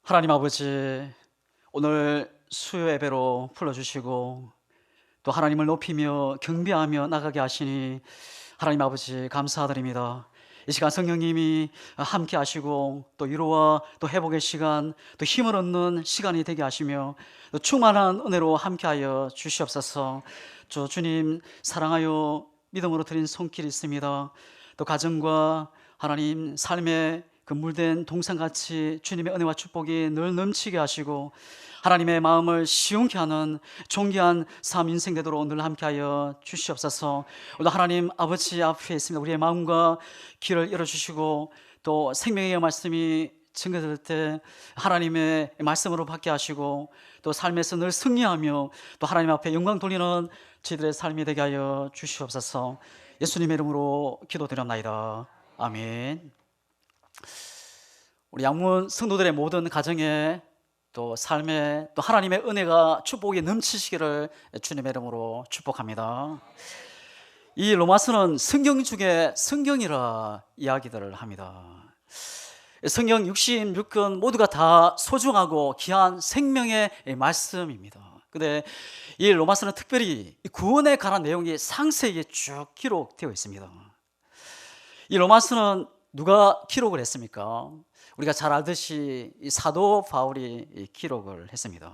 하나님 아버지, 오늘 수요 예배로 불러주시고 또 하나님을 높이며 경배하며 나가게 하시니 하나님 아버지 감사드립니다. 이 시간 성령님이 함께 하시고 또 위로와 또 회복의 시간, 또 힘을 얻는 시간이 되게 하시며 또 충만한 은혜로 함께하여 주시옵소서. 주님 사랑하여 믿음으로 드린 손길이 있습니다. 또 가정과 하나님 삶의 그 물된 동산같이 주님의 은혜와 축복이 늘 넘치게 하시고 하나님의 마음을 시원케 하는 존귀한 삶 인생 되도록 늘 함께하여 주시옵소서. 오늘 하나님 아버지 앞에 있습니다. 우리의 마음과 귀를 열어주시고 또 생명의 말씀이 증거될 때 하나님의 말씀으로 받게 하시고 또 삶에서 늘 승리하며 또 하나님 앞에 영광 돌리는 저희들의 삶이 되게 하여 주시옵소서. 예수님의 이름으로 기도드립니다. 아멘. 우리 양문 성도들의 모든 가정에 또 삶에 또 하나님의 은혜가 축복이 넘치시기를 주님의 이름으로 축복합니다. 이 로마서는 성경 중에 성경이라 이야기들을 합니다. 성경 66권 모두가 다 소중하고 귀한 생명의 말씀입니다. 근데 이 로마서는 특별히 구원에 관한 내용이 상세히 쭉 기록되어 있습니다. 이 로마서는 누가 기록을 했습니까? 우리가 잘 알듯이 이 사도 바울이 기록을 했습니다.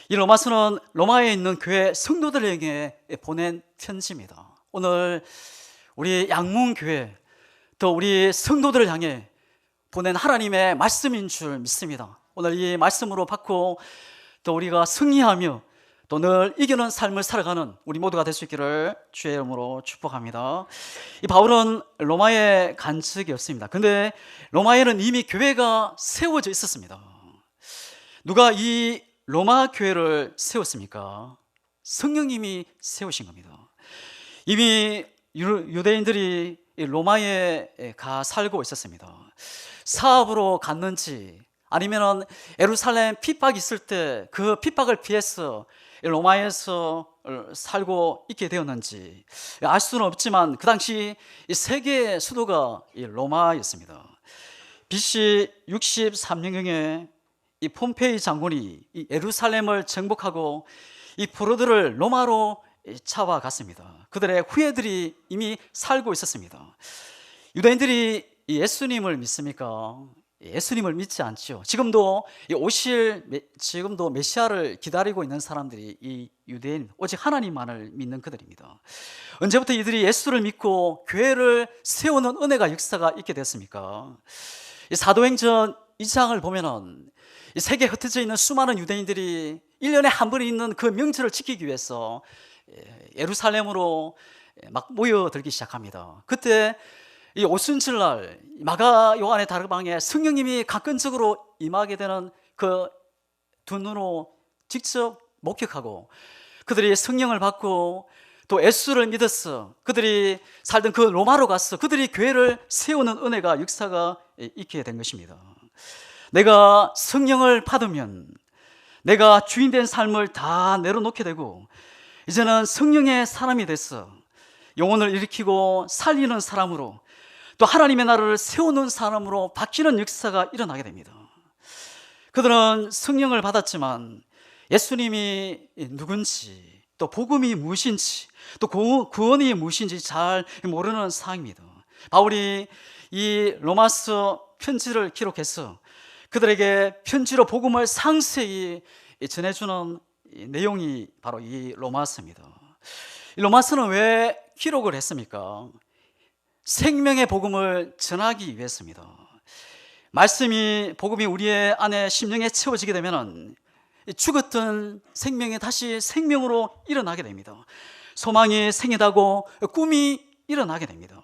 이 로마서는 로마에 있는 교회 성도들에게 보낸 편지입니다. 오늘 우리 양문교회 또 우리 성도들을 향해 보낸 하나님의 말씀인 줄 믿습니다. 오늘 이 말씀으로 받고 또 우리가 승리하며 또 늘 이기는 삶을 살아가는 우리 모두가 될 수 있기를 주의 이름으로 축복합니다. 이 바울은 로마에 간 적이 없습니다. 근데 로마에는 이미 교회가 세워져 있었습니다. 누가 이 로마 교회를 세웠습니까? 성령님이 세우신 겁니다. 이미 유대인들이 로마에 가 살고 있었습니다. 사업으로 갔는지 아니면 예루살렘 핍박이 있을 때 그 핍박을 피해서 로마에서 살고 있게 되었는지 알 수는 없지만 그 당시 세계의 수도가 로마였습니다. BC 63년경에 이 폼페이 장군이 이 예루살렘을 정복하고 이 포로들을 로마로 잡아갔습니다. 그들의 후예들이 이미 살고 있었습니다. 유대인들이 예수님을 믿습니까? 예수님을 믿지 않죠. 지금도 메시아를 기다리고 있는 사람들이 이 유대인, 오직 하나님만을 믿는 그들입니다. 언제부터 이들이 예수를 믿고 교회를 세우는 은혜가 역사가 있게 됐습니까? 이 사도행전 2장을 보면은 이 세계에 흩어져 있는 수많은 유대인들이 1년에 한 번 있는 그 명절을 지키기 위해서 예루살렘으로 막 모여들기 시작합니다. 그때 이 오순절날 마가 요한의 다락방에 성령님이 가건적으로 임하게 되는 그 두 눈으로 직접 목격하고 그들이 성령을 받고 또 예수를 믿었어. 그들이 살던 그 로마로 갔어. 그들이 교회를 세우는 은혜가 역사가 있게 된 것입니다. 내가 성령을 받으면 내가 주인된 삶을 다 내려놓게 되고 이제는 성령의 사람이 됐어. 영혼을 일으키고 살리는 사람으로 또 하나님의 나라를 세우는 사람으로 바뀌는 역사가 일어나게 됩니다. 그들은 성령을 받았지만 예수님이 누군지 또 복음이 무엇인지 또 구원이 무엇인지 잘 모르는 상황입니다. 바울이 이 로마서 편지를 기록해서 그들에게 편지로 복음을 상세히 전해주는 내용이 바로 이 로마서입니다. 이 로마서는 왜 기록을 했습니까? 생명의 복음을 전하기 위해서입니다. 말씀이 복음이 우리의 안에 심령에 채워지게 되면 죽었던 생명이 다시 생명으로 일어나게 됩니다. 소망이 생기다고 꿈이 일어나게 됩니다.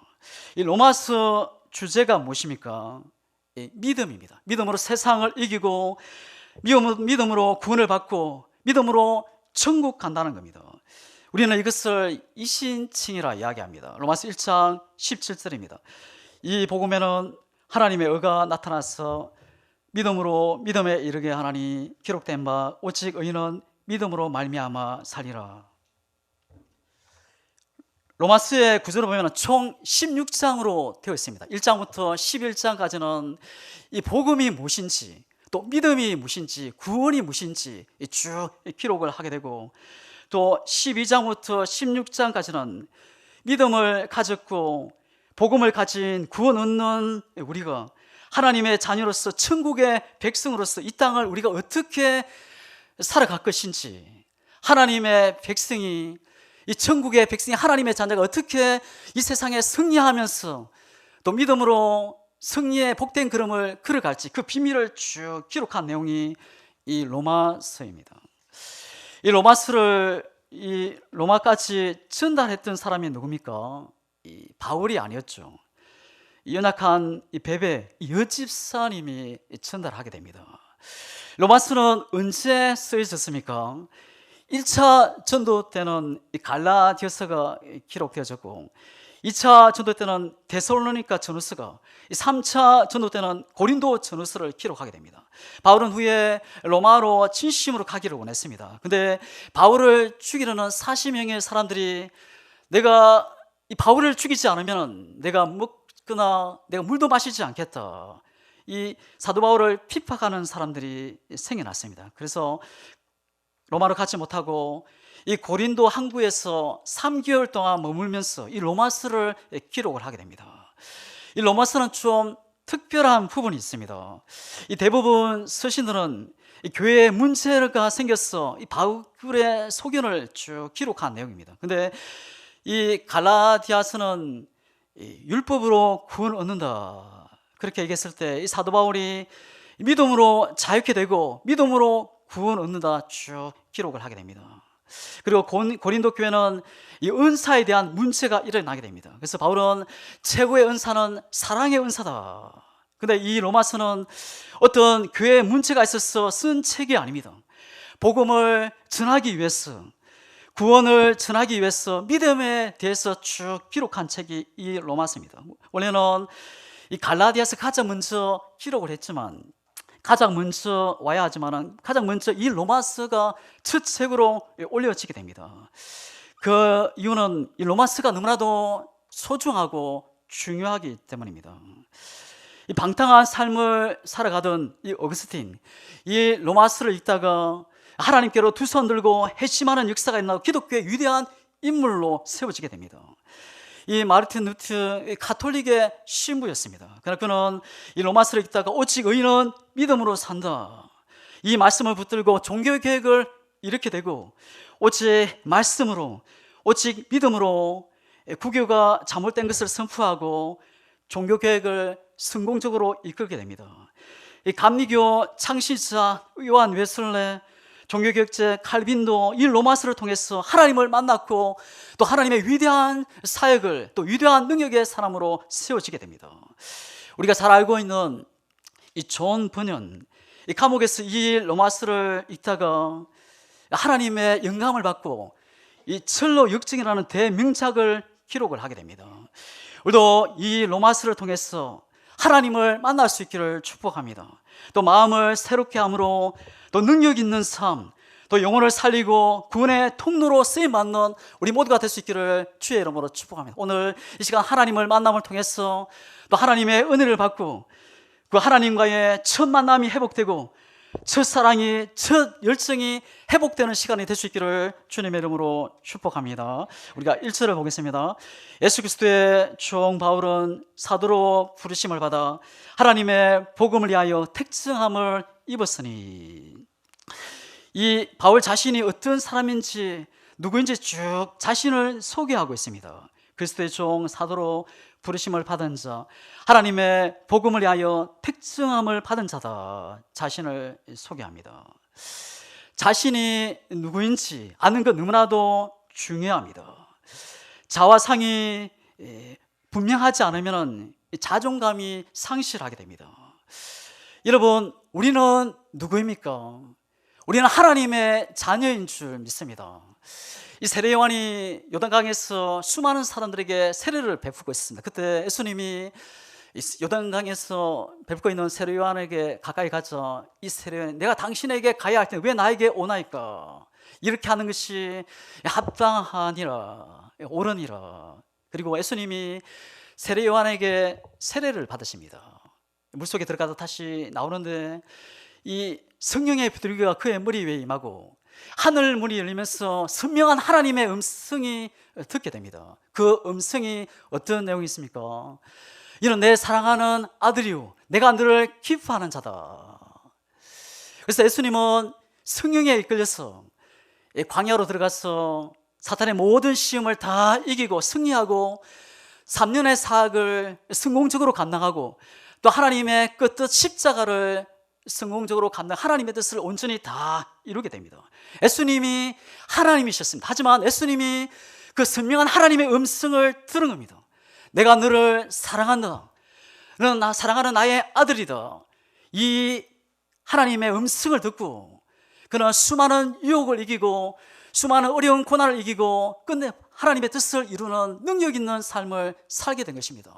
이 로마서 주제가 무엇입니까? 믿음입니다. 믿음으로 세상을 이기고 믿음으로 구원을 받고 믿음으로 천국 간다는 겁니다. 우리는 이것을 이신칭이라 이야기합니다. 로마서 1장 17절입니다. 이 복음에는 하나님의 의가 나타나서 믿음으로 믿음에 이르게 하나니 기록된 바 오직 의인은 믿음으로 말미암아 살리라. 로마서의 구조를 보면 총 16장으로 되어 있습니다. 1장부터 11장까지는 이 복음이 무엇인지 또 믿음이 무엇인지, 구원이 무엇인지 쭉 기록을 하게 되고, 또 12장부터 16장까지는 믿음을 가졌고 복음을 가진 구원 얻는 우리가 하나님의 자녀로서 천국의 백성으로서 이 땅을 우리가 어떻게 살아갈 것인지, 하나님의 백성이, 이 천국의 백성이, 하나님의 자녀가 어떻게 이 세상에 승리하면서 또 믿음으로 승리의 복된 걸음을 걸어갈지, 그 비밀을 쭉 기록한 내용이 이 로마서입니다. 이 로마서를 이 로마까지 전달했던 사람이 누굽니까? 이 바울이 아니었죠. 이 연약한 이 베베, 이 여집사님이 전달하게 됩니다. 로마서는 언제 쓰여졌습니까? 1차 전도 때는 이 갈라디아서가 기록되어졌고, 2차 전도 때는 데살로니가 전후서가, 3차 전도 때는 고린도 전후서를 기록하게 됩니다. 바울은 후에 로마로 진심으로 가기를 원했습니다. 근데 바울을 죽이려는 40명의 사람들이 내가 이 바울을 죽이지 않으면 내가 먹거나 내가 물도 마시지 않겠다, 이 사도 바울을 핍박하는 사람들이 생겨났습니다. 그래서 로마로 가지 못하고 이 고린도 항구에서 3개월 동안 머물면서 이 로마서를 기록을 하게 됩니다. 이 로마서는 좀 특별한 부분이 있습니다. 이 대부분 서신들은 이 교회에 문제가 생겨서 이 바울의 소견을 쭉 기록한 내용입니다. 근데 이 갈라디아서는 이 율법으로 구원 얻는다, 그렇게 얘기했을 때 이 사도 바울이 믿음으로 자유케 되고 믿음으로 구원 얻는다 쭉 기록을 하게 됩니다. 그리고 고린도 교회는 이 은사에 대한 문제가 일어나게 됩니다. 그래서 바울은 최고의 은사는 사랑의 은사다. 근데 이 로마서는 어떤 교회에 문제가 있어서 쓴 책이 아닙니다. 복음을 전하기 위해서, 구원을 전하기 위해서 믿음에 대해서 쭉 기록한 책이 이 로마서입니다. 원래는 이 갈라디아서 가장 먼저 기록을 했지만, 가장 먼저 와야 하지만 가장 먼저 이 로마서가 첫 책으로 올려지게 됩니다. 그 이유는 이 로마서가 너무나도 소중하고 중요하기 때문입니다. 이 방탕한 삶을 살아가던 이 어거스틴, 이 로마서를 읽다가 하나님께로 두 손 들고 회심하는 역사가 있나 기독교의 위대한 인물로 세워지게 됩니다. 이 마르틴 루트 가톨릭의 신부였습니다. 그러나 그는 이 로마서를 읽다가 오직 의인은 믿음으로 산다, 이 말씀을 붙들고 종교 개혁을 일으키게 되고, 오직 말씀으로, 오직 믿음으로 구교가 잘못된 것을 선포하고 종교 개혁을 성공적으로 이끌게 됩니다. 이 감리교 창시자 요한 웨슬레, 종교개혁자 칼빈도 이 로마서를 통해서 하나님을 만났고 또 하나님의 위대한 사역을, 또 위대한 능력의 사람으로 세워지게 됩니다. 우리가 잘 알고 있는 이 존 번연, 이 감옥에서 이 로마서를 읽다가 하나님의 영감을 받고 이 철로 역정이라는 대명작을 기록을 하게 됩니다. 우리도 이 로마서를 통해서 하나님을 만날 수 있기를 축복합니다. 또 마음을 새롭게 함으로 또 능력 있는 삶, 또 영혼을 살리고 구원의 통로로 쓰임받는 우리 모두가 될 수 있기를 주의 이름으로 축복합니다. 오늘 이 시간 하나님을 만남을 통해서 또 하나님의 은혜를 받고 그 하나님과의 첫 만남이 회복되고 첫 사랑이, 첫 열정이 회복되는 시간이 될 수 있기를 주님의 이름으로 축복합니다. 우리가 1절을 보겠습니다. 예수 그리스도의 종 바울은 사도로 부르심을 받아 하나님의 복음을 위하여 택정함을 입었으니, 이 바울 자신이 어떤 사람인지 누구인지 쭉 자신을 소개하고 있습니다. 그리스도의 종 사도로 부르심을 받은 자, 하나님의 복음을 위하여 택정함을 받은 자다, 자신을 소개합니다. 자신이 누구인지 아는 것 너무나도 중요합니다. 자와 상이 분명하지 않으면 자존감이 상실하게 됩니다. 여러분, 우리는 누구입니까? 우리는 하나님의 자녀인 줄 믿습니다. 이 세례 요한이 요단강에서 수많은 사람들에게 세례를 베푸고 있습니다. 그때 예수님이 요단강에서 베푸고 있는 세례 요한에게 가까이 가서, 이 세례 요한, 내가 당신에게 가야 할 때 왜 나에게 오나이까? 이렇게 하는 것이 합당하니라, 옳으니라. 그리고 예수님이 세례 요한에게 세례를 받으십니다. 물속에 들어가서 다시 나오는데 이 성령의 비둘기가 그의 머리 위에 임하고 하늘 문이 열리면서 선명한 하나님의 음성이 듣게 됩니다. 그 음성이 어떤 내용이 있습니까? 이는 내 사랑하는 아들이요 내가 너를 기뻐하는 자다. 그래서 예수님은 성령에 이끌려서 광야로 들어가서 사탄의 모든 시험을 다 이기고 승리하고 3년의 사역을 성공적으로 감당하고 또 하나님의 그 뜻 십자가를 성공적으로 감당, 하나님의 뜻을 온전히 다 이루게 됩니다. 예수님이 하나님이셨습니다. 하지만 예수님이 그 선명한 하나님의 음성을 들은 겁니다. 내가 너를 사랑한다. 너는 나 사랑하는 나의 아들이다. 이 하나님의 음성을 듣고 그는 수많은 유혹을 이기고 수많은 어려운 고난을 이기고 끝내 하나님의 뜻을 이루는 능력 있는 삶을 살게 된 것입니다.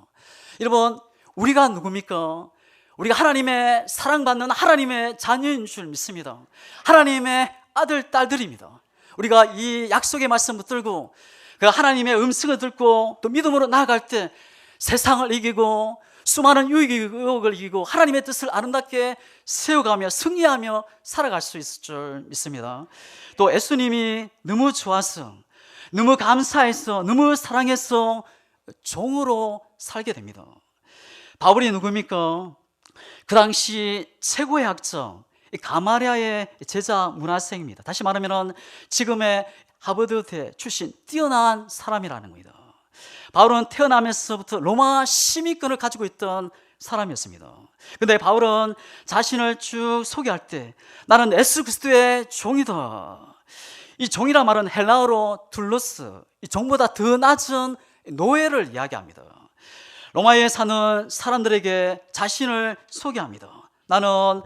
여러분, 우리가 누굽니까? 우리가 하나님의 사랑받는 하나님의 자녀인 줄 믿습니다. 하나님의 아들, 딸들입니다. 우리가 이 약속의 말씀 붙들고 그 하나님의 음성을 듣고 또 믿음으로 나아갈 때 세상을 이기고 수많은 유혹을 이기고 하나님의 뜻을 아름답게 세워가며 승리하며 살아갈 수 있을 줄 믿습니다. 또 예수님이 너무 좋아서, 너무 감사해서, 너무 사랑해서 종으로 살게 됩니다. 바울이 누굽니까? 그 당시 최고의 학자 가마랴의 제자 문화생입니다. 다시 말하면 지금의 하버드대 출신 뛰어난 사람이라는 겁니다. 바울은 태어나면서부터 로마 시민권을 가지고 있던 사람이었습니다. 그런데 바울은 자신을 쭉 소개할 때 나는 예수 그리스도의 종이다. 이 종이란 말은 헬라어로 둘로스, 이 종보다 더 낮은 노예를 이야기합니다. 로마에 사는 사람들에게 자신을 소개합니다. 나는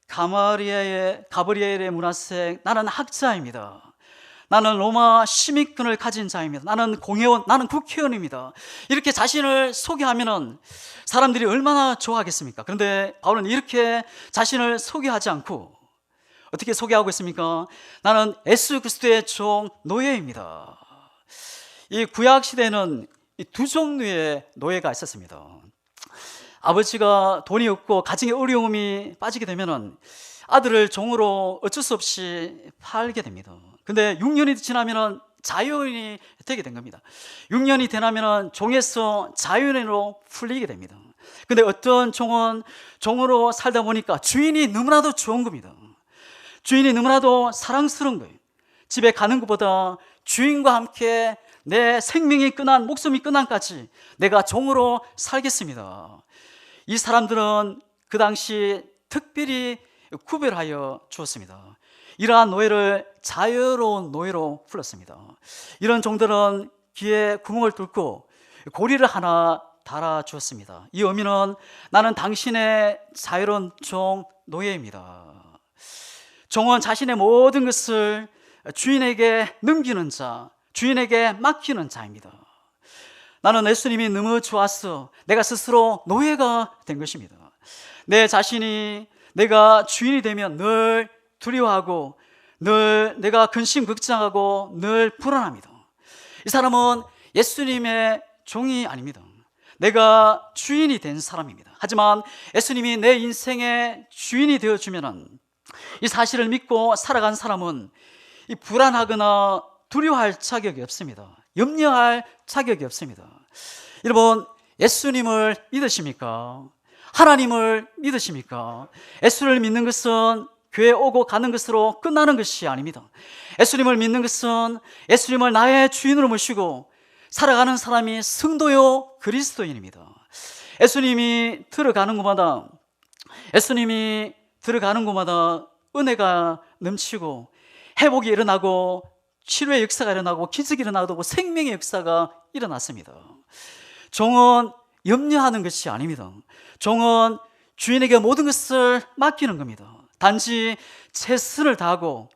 가브리엘의 문화생, 나는 학자입니다. 나는 로마 시민권을 가진 자입니다. 나는 공회원, 나는 국회의원입니다. 이렇게 자신을 소개하면 사람들이 얼마나 좋아하겠습니까? 그런데 바울은 이렇게 자신을 소개하지 않고 어떻게 소개하고 있습니까? 나는 예수 그리스도의 종 노예입니다. 이 구약 시대에는 이 두 종류의 노예가 있었습니다. 아버지가 돈이 없고 가정의 어려움이 빠지게 되면 아들을 종으로 어쩔 수 없이 팔게 됩니다. 근데 6년이 지나면 자유인이 되게 된 겁니다. 6년이 지나면 종에서 자유인으로 풀리게 됩니다. 근데 어떤 종은 종으로 살다 보니까 주인이 너무나도 좋은 겁니다. 주인이 너무나도 사랑스러운 거예요. 집에 가는 것보다 주인과 함께 내 생명이 끝난, 목숨이 끝난까지 내가 종으로 살겠습니다. 이 사람들은 그 당시 특별히 구별하여 주었습니다. 이러한 노예를 자유로운 노예로 불렀습니다. 이런 종들은 귀에 구멍을 뚫고 고리를 하나 달아주었습니다. 이 의미는 나는 당신의 자유로운 종 노예입니다. 종은 자신의 모든 것을 주인에게 넘기는 자, 주인에게 맡기는 자입니다. 나는 예수님이 너무 좋아서 내가 스스로 노예가 된 것입니다. 내 자신이 내가 주인이 되면 늘 두려워하고 늘 내가 근심걱정하고 늘 불안합니다. 이 사람은 예수님의 종이 아닙니다. 내가 주인이 된 사람입니다. 하지만 예수님이 내 인생의 주인이 되어주면 이 사실을 믿고 살아간 사람은 이 불안하거나 두려워할 자격이 없습니다. 염려할 자격이 없습니다. 여러분, 예수님을 믿으십니까? 하나님을 믿으십니까? 예수를 믿는 것은 교회 오고 가는 것으로 끝나는 것이 아닙니다. 예수님을 믿는 것은 예수님을 나의 주인으로 모시고 살아가는 사람이 성도요 그리스도인입니다. 예수님이 들어가는 곳마다 은혜가 넘치고 회복이 일어나고 치료의 역사가 일어나고 기적이 일어나고 생명의 역사가 일어났습니다. 종은 염려하는 것이 아닙니다. 종은 주인에게 모든 것을 맡기는 겁니다. 단지 최선을 다하고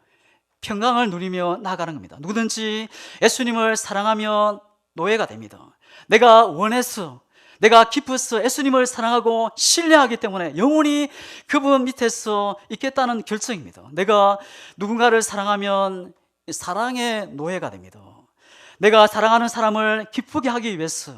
평강을 누리며 나아가는 겁니다. 누구든지 예수님을 사랑하면 노예가 됩니다. 내가 원해서, 내가 기뻐서 예수님을 사랑하고 신뢰하기 때문에 영원히 그분 밑에서 있겠다는 결정입니다. 내가 누군가를 사랑하면 사랑의 노예가 됩니다. 내가 사랑하는 사람을 기쁘게 하기 위해서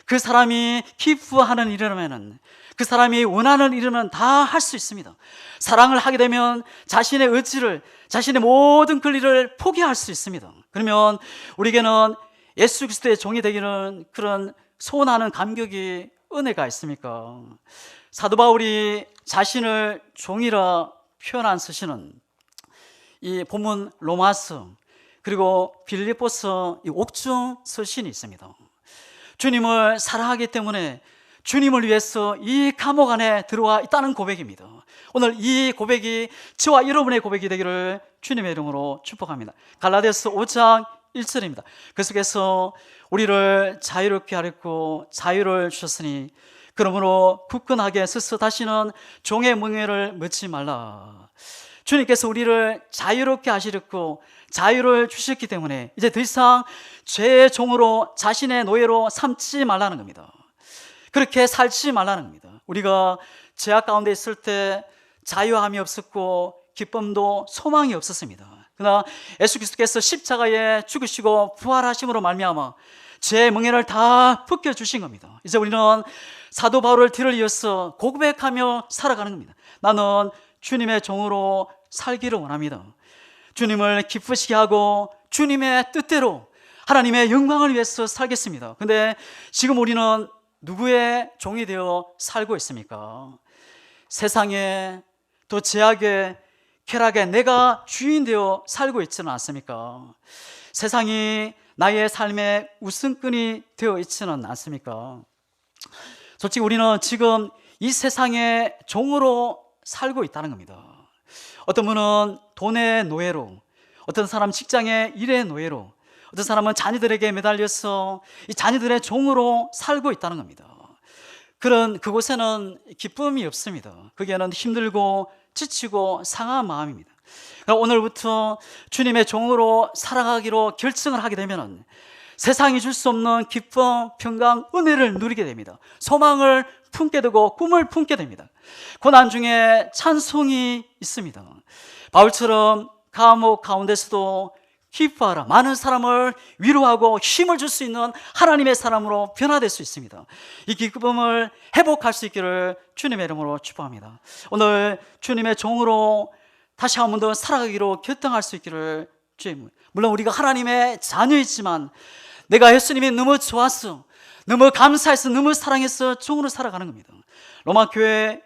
그 사람이 기뻐하는 일이라면은, 그 사람이 원하는 일은 다 할 수 있습니다. 사랑을 하게 되면 자신의 의지를, 자신의 모든 권리를 포기할 수 있습니다. 그러면 우리에게는 예수 그리스도의 종이 되기는 그런 소원하는 감격이, 은혜가 있습니까? 사도 바울이 자신을 종이라 표현한 서신은 이 본문 로마서 그리고 빌립보서 이 옥중 서신이 있습니다. 주님을 사랑하기 때문에 주님을 위해서 이 감옥 안에 들어와 있다는 고백입니다. 오늘 이 고백이 저와 여러분의 고백이 되기를 주님의 이름으로 축복합니다. 갈라디아서 5장 1절입니다. 그 속에서 우리를 자유롭게 하렸고 자유를 주셨으니 그러므로 굳건하게 서서 다시는 종의 멍에를 묻지 말라. 주님께서 우리를 자유롭게 하시렸고 자유를 주셨기 때문에 이제 더 이상 죄의 종으로, 자신의 노예로 삼지 말라는 겁니다. 그렇게 살지 말라는 겁니다. 우리가 죄악 가운데 있을 때 자유함이 없었고 기쁨도 소망이 없었습니다. 그러나 예수 그리스도께서 십자가에 죽으시고 부활하심으로 말미암아 죄의 멍에를 다 벗겨주신 겁니다. 이제 우리는 사도 바울을 뒤를 이어서 고백하며 살아가는 겁니다. 나는 주님의 종으로 살기를 원합니다. 주님을 기쁘시게 하고 주님의 뜻대로 하나님의 영광을 위해서 살겠습니다. 근데 지금 우리는 누구의 종이 되어 살고 있습니까? 세상에, 또 제약에, 쾌락에 내가 주인 되어 살고 있지는 않습니까? 세상이 나의 삶의 우선권이 되어 있지는 않습니까? 솔직히 우리는 지금 이 세상의 종으로 살고 있다는 겁니다. 어떤 분은 돈의 노예로, 어떤 사람은 직장의 일의 노예로, 어떤 사람은 자녀들에게 매달려서 이 자녀들의 종으로 살고 있다는 겁니다. 그곳에는 기쁨이 없습니다. 거기에는 힘들고 지치고 상한 마음입니다. 오늘부터 주님의 종으로 살아가기로 결정을 하게 되면 세상이 줄 수 없는 기쁨, 평강, 은혜를 누리게 됩니다. 소망을 품게 되고 꿈을 품게 됩니다. 고난 중에 찬송이 있습니다. 바울처럼 감옥 가운데서도 기뻐하라, 많은 사람을 위로하고 힘을 줄 수 있는 하나님의 사람으로 변화될 수 있습니다. 이 기쁨을 회복할 수 있기를 주님의 이름으로 축복합니다. 오늘 주님의 종으로 다시 한 번 더 살아가기로 결정할 수 있기를 주님. 물론 우리가 하나님의 자녀이지만 내가 예수님이 너무 좋아서, 너무 감사해서, 너무 사랑해서 종으로 살아가는 겁니다. 로마 교회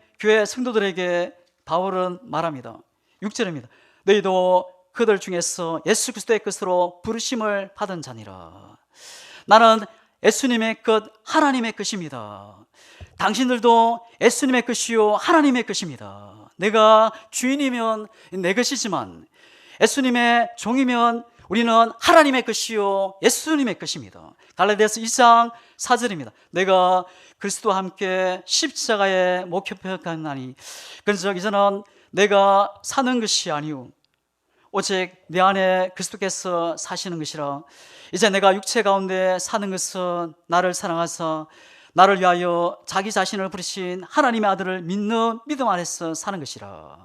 성도들에게 바울은 말합니다. 6절입니다. 너희도 그들 중에서 예수 그리스도의 것으로 부르심을 받은 자니라. 나는 예수님의 것, 하나님의 것입니다. 당신들도 예수님의 것이요 하나님의 것입니다. 내가 주인이면 내 것이지만 예수님의 종이면 우리는 하나님의 것이요 예수님의 것입니다. 갈라디아서 2장 4절입니다. 내가 그리스도와 함께 십자가에 목표하나니 그런즉 이제는 내가 사는 것이 아니오 오직 내 안에 그리스도께서 사시는 것이라. 이제 내가 육체 가운데 사는 것은 나를 사랑하사 나를 위하여 자기 자신을 부르신 하나님의 아들을 믿는 믿음 안에서 사는 것이라.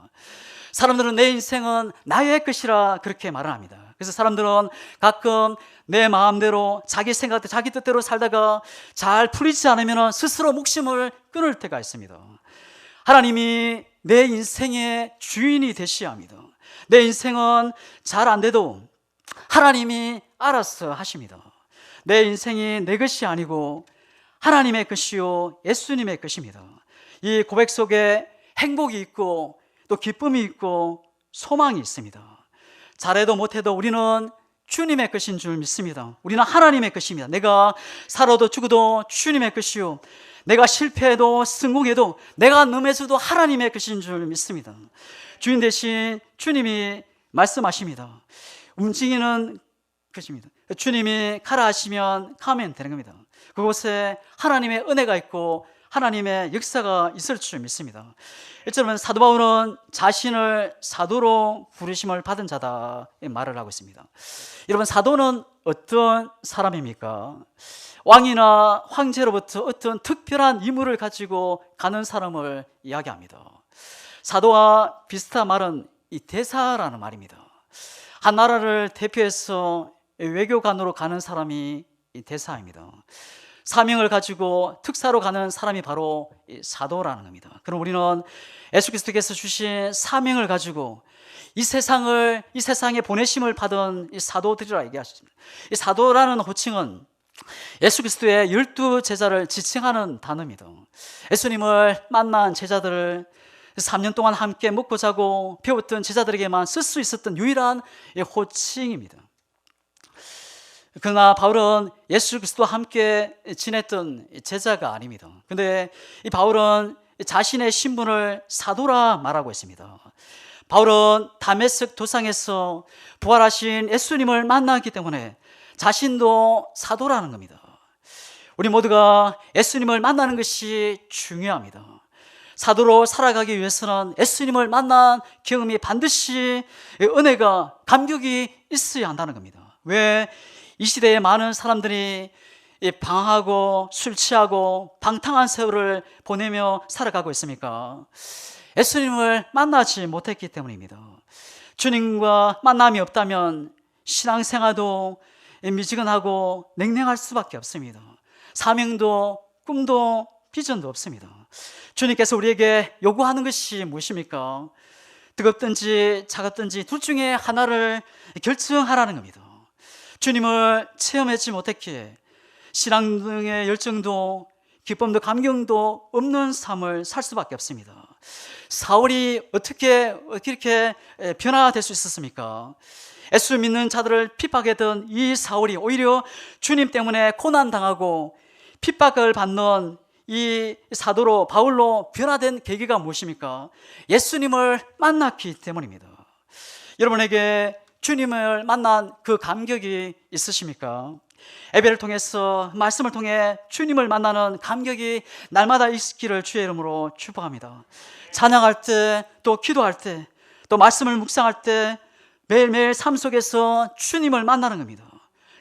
사람들은 내 인생은 나의 것이라 그렇게 말을 합니다. 그래서 사람들은 가끔 내 마음대로 자기 생각대로 자기 뜻대로 살다가 잘 풀리지 않으면 스스로 목숨을 끊을 때가 있습니다. 하나님이 내 인생의 주인이 되셔야 합니다. 내 인생은 잘 안 돼도 하나님이 알아서 하십니다. 내 인생이 내 것이 아니고 하나님의 것이요 예수님의 것입니다. 이 고백 속에 행복이 있고 또 기쁨이 있고 소망이 있습니다. 잘해도 못해도 우리는 주님의 것인 줄 믿습니다. 우리는 하나님의 것입니다. 내가 살아도 죽어도 주님의 것이요 내가 실패해도 성공해도 내가 넘어져도 하나님의 것인 줄 믿습니다. 주인 대신 주님이 말씀하십니다. 움직이는 것입니다. 주님이 가라 하시면 가면 되는 겁니다. 그곳에 하나님의 은혜가 있고 하나님의 역사가 있을 줄 믿습니다. 1절은 사도 바울은 자신을 사도로 부르심을 받은 자다 말을 하고 있습니다. 여러분, 사도는 어떤 사람입니까? 왕이나 황제로부터 어떤 특별한 임무를 가지고 가는 사람을 이야기합니다. 사도와 비슷한 말은 이 대사라는 말입니다. 한 나라를 대표해서 외교관으로 가는 사람이 이 대사입니다. 사명을 가지고 특사로 가는 사람이 바로 이 사도라는 겁니다. 그럼 우리는 예수 그리스도께서 주신 사명을 가지고 이 세상에 보내심을 받은 이 사도들이라 얘기하십니다. 이 사도라는 호칭은 예수 그리스도의 12제자를 지칭하는 단어입니다. 예수님을 만난 제자들을 3년 동안 함께 먹고 자고 배웠던 제자들에게만 쓸 수 있었던 유일한 호칭입니다. 그러나 바울은 예수 그리스도와 함께 지냈던 제자가 아닙니다. 그런데 이 바울은 자신의 신분을 사도라 말하고 있습니다. 바울은 다메섹 도상에서 부활하신 예수님을 만났기 때문에 자신도 사도라는 겁니다. 우리 모두가 예수님을 만나는 것이 중요합니다. 사도로 살아가기 위해서는 예수님을 만난 경험이 반드시 은혜가, 감격이 있어야 한다는 겁니다. 왜 이 시대에 많은 사람들이 방황하고 술 취하고 방탕한 세월을 보내며 살아가고 있습니까? 예수님을 만나지 못했기 때문입니다. 주님과 만남이 없다면 신앙생활도 미지근하고 냉랭할 수밖에 없습니다. 사명도 꿈도 비전도 없습니다. 주님께서 우리에게 요구하는 것이 무엇입니까? 뜨겁든지 차갑든지 둘 중에 하나를 결정하라는 겁니다. 주님을 체험하지 못했기에 신앙 등의 열정도 기쁨도 감경도 없는 삶을 살 수밖에 없습니다. 사울이 어떻게 이렇게 변화될 수 있었습니까? 예수 믿는 자들을 핍박했던 이 사울이 오히려 주님 때문에 고난당하고 핍박을 받는 이 사도로 바울로 변화된 계기가 무엇입니까? 예수님을 만났기 때문입니다. 여러분에게 주님을 만난 그 감격이 있으십니까? 예배를 통해서 말씀을 통해 주님을 만나는 감격이 날마다 있기를 주의 이름으로 축복합니다. 찬양할 때, 또 기도할 때, 또 말씀을 묵상할 때 매일매일 삶 속에서 주님을 만나는 겁니다.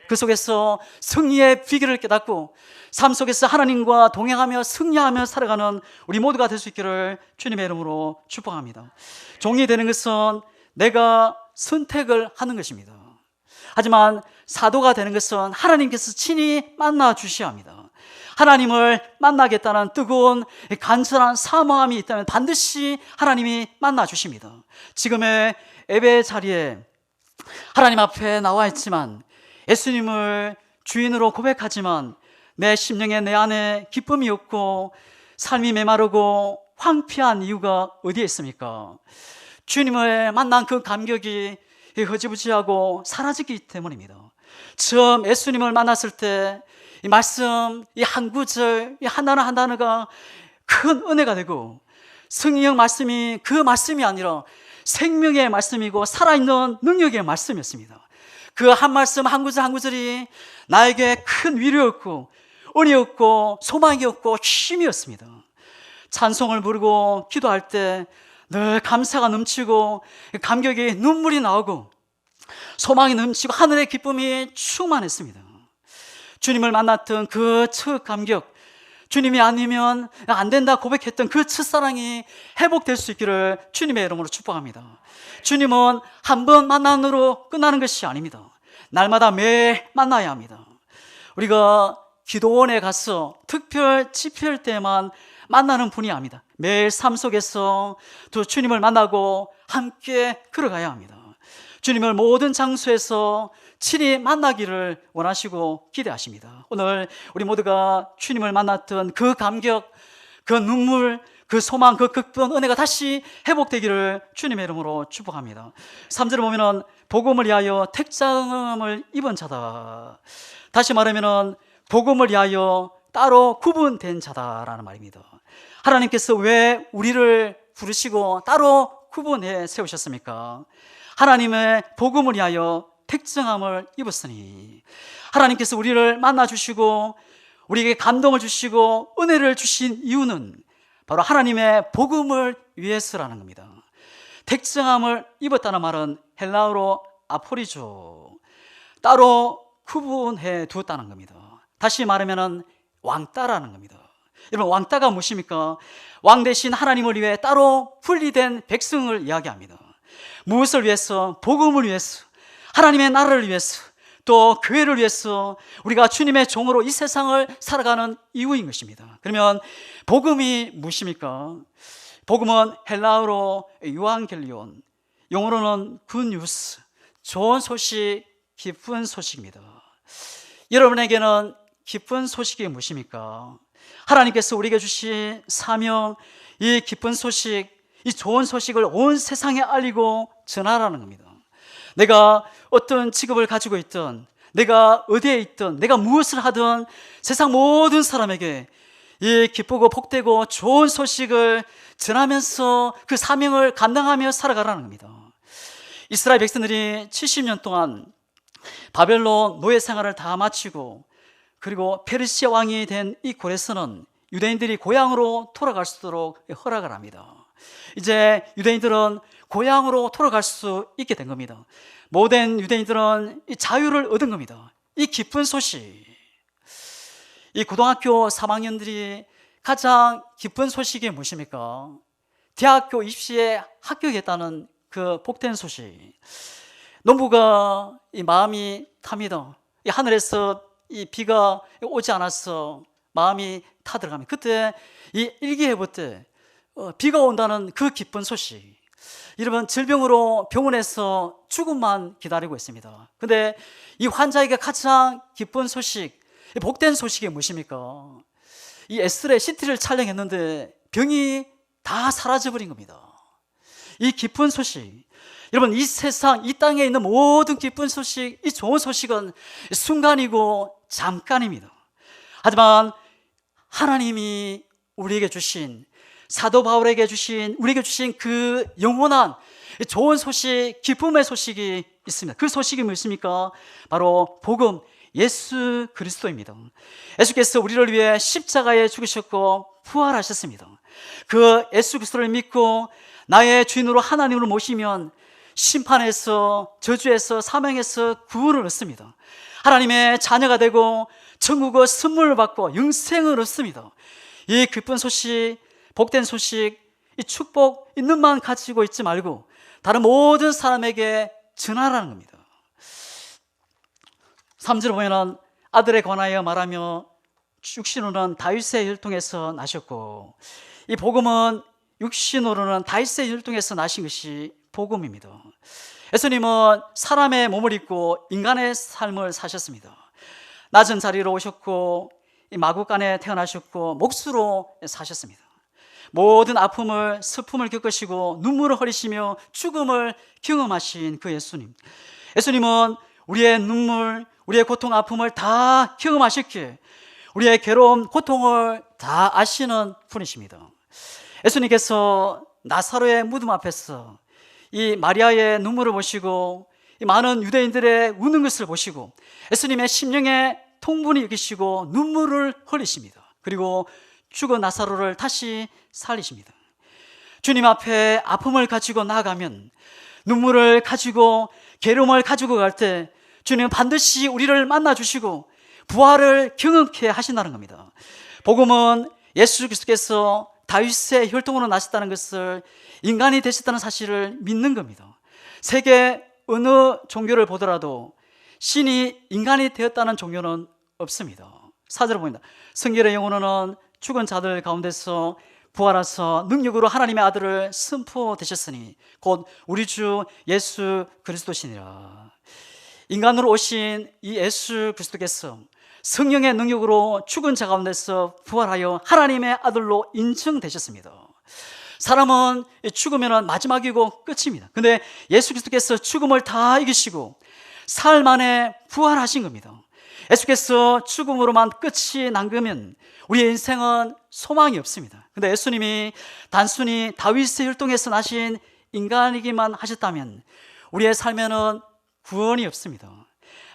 그 속에서 승리의 비결을 깨닫고 삶 속에서 하나님과 동행하며 승리하며 살아가는 우리 모두가 될 수 있기를 주님의 이름으로 축복합니다. 종이 되는 것은 내가 선택을 하는 것입니다. 하지만 사도가 되는 것은 하나님께서 친히 만나 주셔야 합니다. 하나님을 만나겠다는 뜨거운 간절한 사모함이 있다면 반드시 하나님이 만나 주십니다. 지금의 예배 자리에 하나님 앞에 나와 있지만 예수님을 주인으로 고백하지만 내 심령에 내 안에 기쁨이 없고 삶이 메마르고 황폐한 이유가 어디에 있습니까? 주님을 만난 그 감격이 흐지부지하고 사라지기 때문입니다. 처음 예수님을 만났을 때 이 말씀, 이 한 구절, 이 한 단어 한 단어가 큰 은혜가 되고 성령 말씀이 그 말씀이 아니라 생명의 말씀이고 살아있는 능력의 말씀이었습니다. 그 한 말씀 한 구절 한 구절이 나에게 큰 위로였고 은혜였고 소망이었고 힘이었습니다. 찬송을 부르고 기도할 때 늘 감사가 넘치고 감격이 눈물이 나오고 소망이 넘치고 하늘의 기쁨이 충만했습니다. 주님을 만났던 그 첫 감격, 주님이 아니면 안 된다 고백했던 그 첫사랑이 회복될 수 있기를 주님의 이름으로 축복합니다. 주님은 한 번 만남으로 끝나는 것이 아닙니다. 날마다 매일 만나야 합니다. 우리가 기도원에 가서 특별 집회일 때만 만나는 분이 아닙니다. 매일 삶 속에서 또 주님을 만나고 함께 걸어가야 합니다. 주님을 모든 장소에서 친히 만나기를 원하시고 기대하십니다. 오늘 우리 모두가 주님을 만났던 그 감격, 그 눈물, 그 소망, 그 극본 은혜가 다시 회복되기를 주님의 이름으로 축복합니다. 3절을 보면은 복음을 위하여 택장을 입은 자다. 다시 말하면은 복음을 위하여 따로 구분된 자다라는 말입니다. 하나님께서 왜 우리를 부르시고 따로 구분해 세우셨습니까? 하나님의 복음을 위하여 택정함을 입었으니, 하나님께서 우리를 만나 주시고 우리에게 감동을 주시고 은혜를 주신 이유는 바로 하나님의 복음을 위해서라는 겁니다. 택정함을 입었다는 말은 헬라어로 아포리조, 따로 구분해 두었다는 겁니다. 다시 말하면 왕따라는 겁니다. 여러분, 왕따가 무엇입니까? 왕 대신 하나님을 위해 따로 분리된 백성을 이야기합니다. 무엇을 위해서? 복음을 위해서, 하나님의 나라를 위해서, 또 교회를 위해서 우리가 주님의 종으로 이 세상을 살아가는 이유인 것입니다. 그러면 복음이 무엇입니까? 복음은 헬라어로 유앙겔리온, 영어로는 굿뉴스, 좋은 소식, 기쁜 소식입니다. 여러분에게는 기쁜 소식이 무엇입니까? 하나님께서 우리에게 주신 사명, 이 기쁜 소식, 이 좋은 소식을 온 세상에 알리고 전하라는 겁니다. 내가 어떤 직업을 가지고 있든, 내가 어디에 있든, 내가 무엇을 하든 세상 모든 사람에게 이 기쁘고 복되고 좋은 소식을 전하면서 그 사명을 감당하며 살아가라는 겁니다. 이스라엘 백성들이 70년 동안 바벨론 노예 생활을 다 마치고 그리고 페르시아 왕이 된 이 고레스는 유대인들이 고향으로 돌아갈 수 있도록 허락을 합니다. 이제 유대인들은 고향으로 돌아갈 수 있게 된 겁니다. 모든 유대인들은 이 자유를 얻은 겁니다. 이 기쁜 소식, 이 고등학교 3학년들이 가장 기쁜 소식이 무엇입니까? 대학교 입시에 합격했다는 그 복된 소식. 농부가 이 마음이 탑니다. 이 하늘에서 이 비가 오지 않아서 마음이 타들어갑니다. 그때 이 일기예보 때 비가 온다는 그 기쁜 소식. 여러분, 질병으로 병원에서 죽음만 기다리고 있습니다. 근데 이 환자에게 가장 기쁜 소식, 복된 소식이 무엇입니까? 이 에스레 시티를 촬영했는데 병이 다 사라져버린 겁니다. 이 기쁜 소식, 여러분, 이 세상, 이 땅에 있는 모든 기쁜 소식, 이 좋은 소식은 순간이고 잠깐입니다. 하지만 하나님이 우리에게 주신, 사도 바울에게 주신, 우리에게 주신 그 영원한 좋은 소식, 기쁨의 소식이 있습니다. 그 소식이 무엇입니까? 바로 복음, 예수 그리스도입니다. 예수께서 우리를 위해 십자가에 죽으셨고 부활하셨습니다. 그 예수 그리스도를 믿고 나의 주인으로 하나님을 모시면 심판에서, 저주에서, 사명에서 구원을 얻습니다. 하나님의 자녀가 되고 천국의 선물을 받고 영생을 얻습니다. 이 기쁜 소식, 복된 소식, 이 축복 있는 만 가지고 있지 말고 다른 모든 사람에게 전하라는 겁니다. 3절 보면 아들에 관하여 말하며 육신으로는 다윗의 혈통에서 나셨고, 이 복음은 육신으로는 다윗의 혈통에서 나신 것이 복음입니다. 예수님은 사람의 몸을 입고 인간의 삶을 사셨습니다. 낮은 자리로 오셨고 마구간에 태어나셨고 몫으로 사셨습니다. 모든 아픔을, 슬픔을 겪으시고 눈물을 흘리시며 죽음을 경험하신 그 예수님. 예수님은 우리의 눈물, 우리의 고통, 아픔을 다 경험하셨기에 우리의 괴로움, 고통을 다 아시는 분이십니다. 예수님께서 나사로의 무덤 앞에서 이 마리아의 눈물을 보시고 이 많은 유대인들의 우는 것을 보시고 예수님의 심령에 통분이 여기시고 눈물을 흘리십니다. 그리고 죽은 나사로를 다시 살리십니다. 주님 앞에 아픔을 가지고 나아가면, 눈물을 가지고 괴로움을 가지고 갈 때 주님은 반드시 우리를 만나주시고 부활을 경험케 하신다는 겁니다. 복음은 예수 그리스도께서 다윗의 혈통으로 나셨다는 것을, 인간이 되셨다는 사실을 믿는 겁니다. 세계 어느 종교를 보더라도 신이 인간이 되었다는 종교는 없습니다. 4절을 보입니다. 성결의 영혼은 죽은 자들 가운데서 부활하사 능력으로 하나님의 아들을 선포되셨으니 곧 우리 주 예수 그리스도시니라. 인간으로 오신 이 예수 그리스도께서 성령의 능력으로 죽은 자 가운데서 부활하여 하나님의 아들로 인정되셨습니다. 사람은 죽으면 마지막이고 끝입니다. 근데 예수 그리스도께서 죽음을 다 이기시고 사흘 만에 부활하신 겁니다. 예수께서 죽음으로만 끝이 난 거면 우리의 인생은 소망이 없습니다. 근데 예수님이 단순히 다윗의 혈통에서 나신 인간이기만 하셨다면 우리의 삶에는 구원이 없습니다.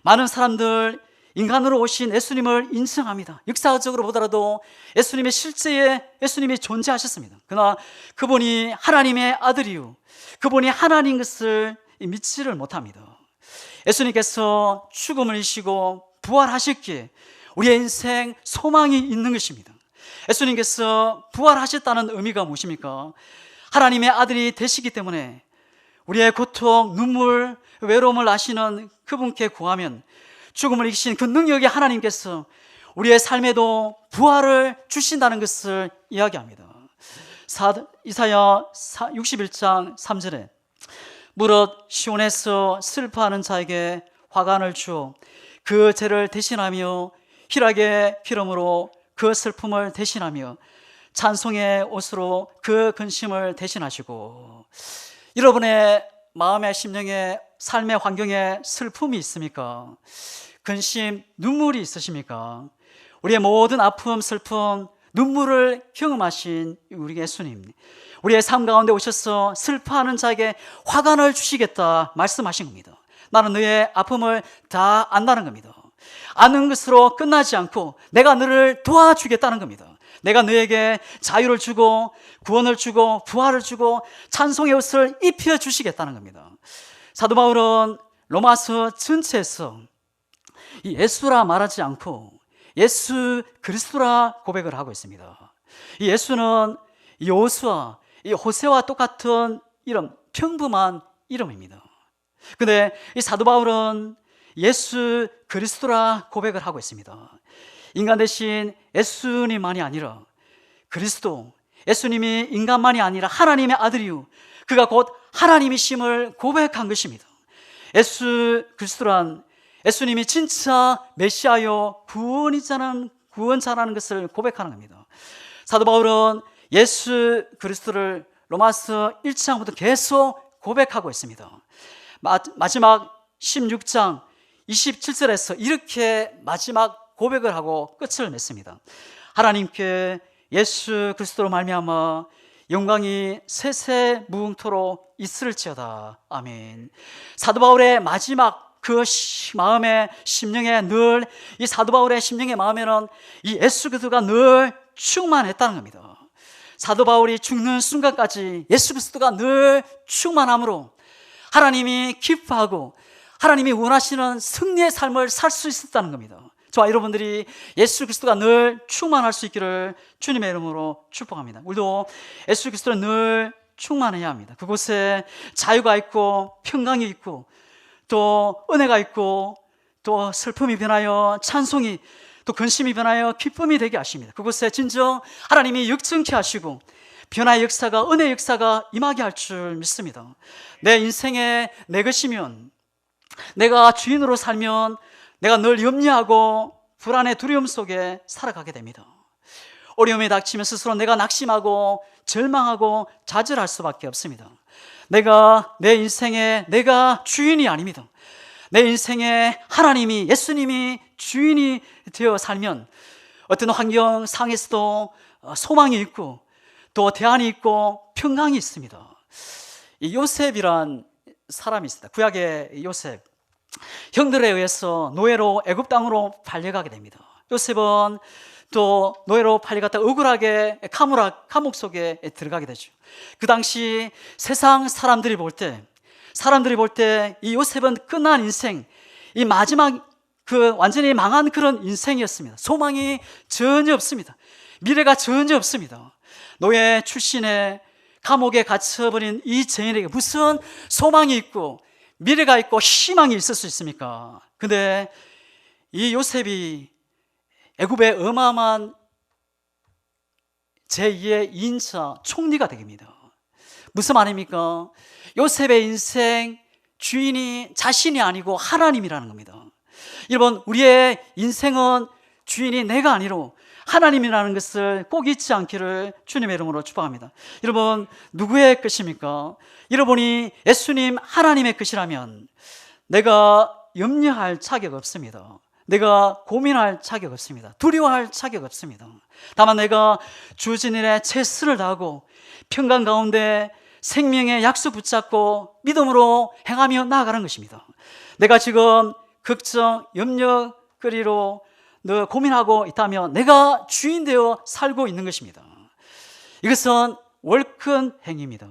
많은 사람들 인간으로 오신 예수님을 인정합니다. 역사적으로 보더라도 예수님의 실제에 예수님이 존재하셨습니다. 그러나 그분이 하나님의 아들이요, 그분이 하나님 것을 믿지를 못합니다. 예수님께서 죽음을 이기시고 부활하셨기에 우리의 인생 소망이 있는 것입니다. 예수님께서 부활하셨다는 의미가 무엇입니까? 하나님의 아들이 되시기 때문에 우리의 고통, 눈물, 외로움을 아시는 그분께 구하면 죽음을 이기신 그 능력의 하나님께서 우리의 삶에도 부활을 주신다는 것을 이야기합니다. 이사야 61장 3절에 무릇 시온에서 슬퍼하는 자에게 화관을 주어 그 죄를 대신하며 희락의 기름으로 그 슬픔을 대신하며 찬송의 옷으로 그 근심을 대신하시고, 여러분의 마음의 심령의 삶의 환경에 슬픔이 있습니까? 근심, 눈물이 있으십니까? 우리의 모든 아픔, 슬픔, 눈물을 경험하신 우리 예수님, 우리의 삶 가운데 오셔서 슬퍼하는 자에게 화관을 주시겠다 말씀하신 겁니다. 나는 너의 아픔을 다 안다는 겁니다. 아는 것으로 끝나지 않고 내가 너를 도와주겠다는 겁니다. 내가 너에게 자유를 주고 구원을 주고 부활을 주고 찬송의 옷을 입혀주시겠다는 겁니다. 사도 바울은 로마서 전체에서 이 예수라 말하지 않고 예수 그리스도라 고백을 하고 있습니다. 이 예수는 여호수아, 이 호세와 똑같은 이름, 평범한 이름입니다. 근데 이 사도 바울은 예수 그리스도라 고백을 하고 있습니다. 인간 대신 예수님만이 아니라 그리스도, 예수님이 인간만이 아니라 하나님의 아들이요 그가 곧 하나님이심을 고백한 것입니다. 예수 그리스도란 예수님이 진짜 메시아요 구원자라는 것을 고백하는 겁니다. 사도 바울은 예수 그리스도를 로마서 1장부터 계속 고백하고 있습니다. 마지막 16장 27절에서 이렇게 마지막 고백을 하고 끝을 맺습니다. 하나님께 예수 그리스도로 말미암아 영광이 세세무궁토록 있을지어다. 아멘. 사도 바울의 마지막 그 마음의 심령에 늘 이 사도 바울의 심령의 마음에는 이 예수 그리스도가 늘 충만했다는 겁니다. 사도 바울이 죽는 순간까지 예수 그리스도가 늘 충만함으로 하나님이 기뻐하고 하나님이 원하시는 승리의 삶을 살 수 있었다는 겁니다. 저와 여러분들이 예수 그리스도가 늘 충만할 수 있기를 주님의 이름으로 축복합니다. 우리도 예수 그리스도를 늘 충만해야 합니다. 그곳에 자유가 있고 평강이 있고 또 은혜가 있고 또 슬픔이 변하여 찬송이, 또 근심이 변하여 기쁨이 되게 하십니다. 그곳에 진정 하나님이 역정케 하시고 변화의 역사가, 은혜의 역사가 임하게 할 줄 믿습니다. 내 인생에 내 것이면, 내가 주인으로 살면 내가 늘 염려하고 불안의 두려움 속에 살아가게 됩니다. 어려움이 닥치면 스스로 내가 낙심하고 절망하고 좌절할 수밖에 없습니다. 내 인생에 내가 주인이 아닙니다. 내 인생에 하나님이, 예수님이 주인이 되어 살면 어떤 환경 상에서도 소망이 있고 또 대안이 있고 평강이 있습니다. 이 요셉이란 사람이 있습니다. 구약의 요셉, 형들에 의해서 노예로 애굽 땅으로 팔려가게 됩니다. 요셉은 또 노예로 팔려갔다 억울하게 감옥 속에 들어가게 되죠. 그 당시 세상 사람들이 볼 때 이 요셉은 끝난 인생, 이 마지막 그 완전히 망한 그런 인생이었습니다. 소망이 전혀 없습니다. 미래가 전혀 없습니다. 노예 출신의 감옥에 갇혀버린 이 죄인에게 무슨 소망이 있고 미래가 있고 희망이 있을 수 있습니까? 근데 이 요셉이 애굽의 어마어마한 제2의 2인차 총리가 됩니다. 무슨 말입니까? 요셉의 인생 주인이 자신이 아니고 하나님이라는 겁니다. 여러분, 우리의 인생은 주인이 내가 아니로 하나님이라는 것을 꼭 잊지 않기를 주님의 이름으로 축복합니다. 여러분, 누구의 것입니까? 여러분이 예수님 하나님의 것이라면 내가 염려할 자격 없습니다. 내가 고민할 자격 없습니다. 두려워할 자격 없습니다. 다만 내가 주어진 일에 최선을 다하고 평강 가운데 생명의 약속 붙잡고 믿음으로 행하며 나아가는 것입니다. 내가 지금 걱정, 염려거리로 고민하고 있다면 내가 주인 되어 살고 있는 것입니다. 이것은 월큰 행위입니다.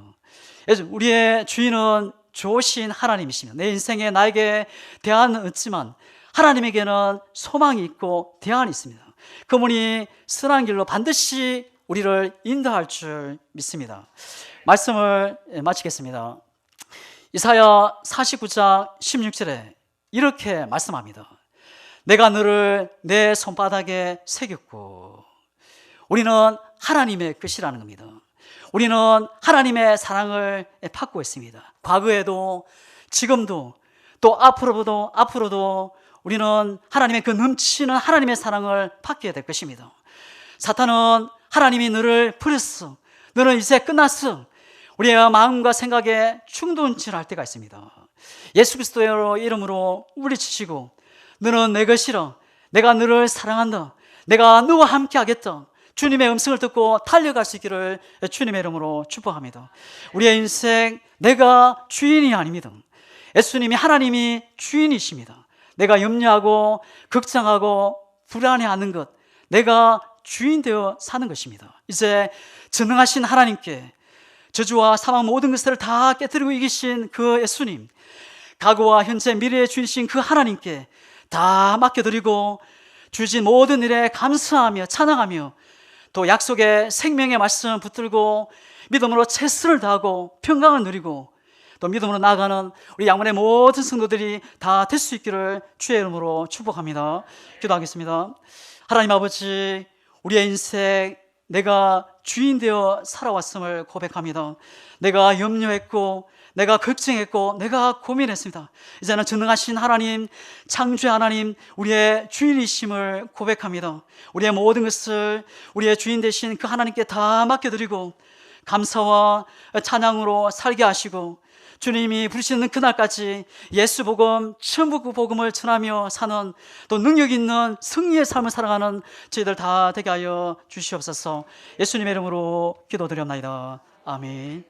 우리의 주인은 좋으신 하나님이십니다. 내 인생에 나에게 대안은 없지만 하나님에게는 소망이 있고 대안이 있습니다. 그분이 선한 길로 반드시 우리를 인도할 줄 믿습니다. 말씀을 마치겠습니다. 이사야 49장 16절에 이렇게 말씀합니다. 내가 너를 내 손바닥에 새겼고. 우리는 하나님의 것이라는 겁니다. 우리는 하나님의 사랑을 받고 있습니다. 과거에도 지금도 또 앞으로도 우리는 하나님의 그 넘치는 하나님의 사랑을 받게 될 것입니다. 사탄은 하나님이 너를 버렸어, 너는 이제 끝났어, 우리의 마음과 생각에 충동질할 때가 있습니다. 예수 그리스도의 이름으로 물리치시고 너는 내 것이라, 내가 너를 사랑한다, 내가 너와 함께 하겠다, 주님의 음성을 듣고 달려갈 수 있기를 주님의 이름으로 축복합니다. 우리의 인생 내가 주인이 아닙니다. 예수님이, 하나님이 주인이십니다. 내가 염려하고 걱정하고 불안해하는 것, 내가 주인 되어 사는 것입니다. 이제 전능하신 하나님께, 저주와 사망 모든 것을 다 깨뜨리고 이기신 그 예수님, 과거와 현재 미래의 주이신 그 하나님께 다 맡겨드리고 주신 모든 일에 감사하며 찬양하며 또 약속의 생명의 말씀 붙들고 믿음으로 최선을 다하고 평강을 누리고 또 믿음으로 나아가는 우리 양문의 모든 성도들이 다 될 수 있기를 주의 이름으로 축복합니다. 기도하겠습니다. 하나님 아버지, 우리의 인생 내가 주인 되어 살아왔음을 고백합니다. 내가 염려했고 내가 걱정했고 내가 고민했습니다. 이제는 전능하신 하나님, 창조의 하나님, 우리의 주인이심을 고백합니다. 우리의 모든 것을 우리의 주인 되신 그 하나님께 다 맡겨드리고 감사와 찬양으로 살게 하시고 주님이 부르시는 그날까지 예수 복음, 천국 복음을 전하며 사는 또 능력 있는 승리의 삶을 살아가는 저희들 다 되게 하여 주시옵소서. 예수님의 이름으로 기도드렸나이다. 아멘.